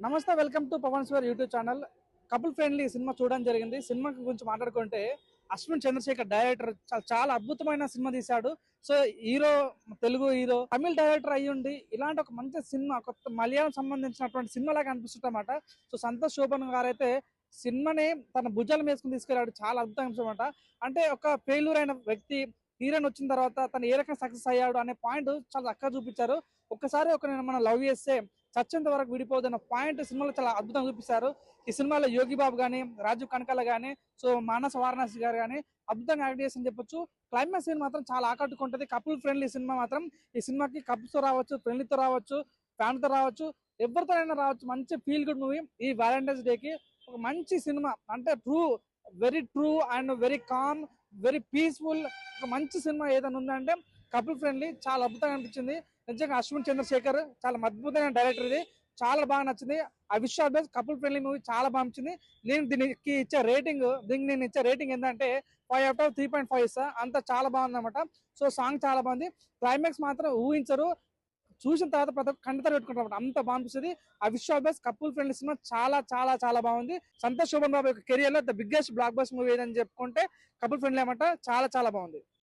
నమస్తే, welcome to Pavan Swar YouTube channel. Couple friendly cinema చూడడం జరిగింది. సినిమా గురించి మాట్లాడుకుంటే అశ్విన్ చంద్రశేఖర్ డైరెక్టర్ చాలా అద్భుతమైన సినిమా తీశాడు. సో హీరో తెలుగు హీరో, తమిళ డైరెక్టర్ అయ్యుండి ఇలాంటి ఒక మంచి సినిమా, కొత్త మలయాళం సంబంధించినటువంటి సినిమా లాగా అనిపిస్తుంటమాట. సో సంతోష్ శోభన్ గారు అయితే సినిమాని తన భుజాల వేసుకుని తీసుకెళ్ళాడు. చాలా అద్భుతంగా అనమాట. అంటే ఒక ఫెయిల్యూర్ అయిన వ్యక్తి హీరోయిన్ వచ్చిన తర్వాత తను ఏ రకంగా సక్సెస్ అయ్యాడు అనే పాయింట్ చాలా చక్కగా చూపించారు. ఒక్కసారి మనం లవ్ చేస్తే చచ్చేంత వరకు విడిపోదన్న పాయింట్ సినిమాలో చాలా అద్భుతంగా చూపిస్తారు. ఈ సినిమాలో యోగి బాబు గానీ, రాజీవ్ కనకాల గానీ, సో మానస వారణాసి గారు కానీ అద్భుతంగా యాక్ట్ చేసి చెప్పొచ్చు. క్లైమాక్స్ సీన్ మాత్రం చాలా ఆకట్టుకుంటది. కపుల్ ఫ్రెండ్లీ సినిమా మాత్రం. ఈ సినిమాకి కపుల్స్ తో రావచ్చు, ఫ్రెండ్లీతో రావచ్చు, ఫ్యామిలీతో రావచ్చు, ఎవరితోనైనా రావచ్చు. మంచి ఫీల్ గుడ్ మూవీ. ఈ వ్యాలంటైన్స్ డే కి ఒక మంచి సినిమా, అంటే very true and very calm, very peaceful ఒక మంచి సినిమా ఏదైనా ఉందంటే కపుల్ ఫ్రెండ్లీ. చాలా అద్భుతంగా అనిపించింది. నిజంగా అశ్విన్ చంద్రశేఖర్ చాలా అద్భుతమైన డైరెక్టర్. ఇది చాలా బాగా నచ్చింది. ఆ విషయాలు కపుల్ ఫ్రెండ్లీ మూవీ చాలా బాగా నచ్చింది. దీనికి ఇచ్చే రేటింగ్ ఏంటంటే 5/3.5 ఇస్తా. అంత చాలా బాగుంది అనమాట. సో సాంగ్ చాలా బాగుంది. క్లైమాక్స్ మాత్రం ఊహించరు, చూసిన తర్వాత ప్రతి ఒక్క కంటితో పెట్టుకుంటారు. అంత బాగా అనిపిస్తుంది. ఆ విషయాలు కపుల్ ఫ్రెండ్లీ సినిమా చాలా చాలా చాలా బాగుంది. సంతోష్ శోభన్ బాబు యొక్క కెరియర్ లో the biggest block buster movie ఏదని చెప్పుకుంటే కపుల్ ఫ్రెండ్లీ అనమాట. చాలా చాలా బాగుంది.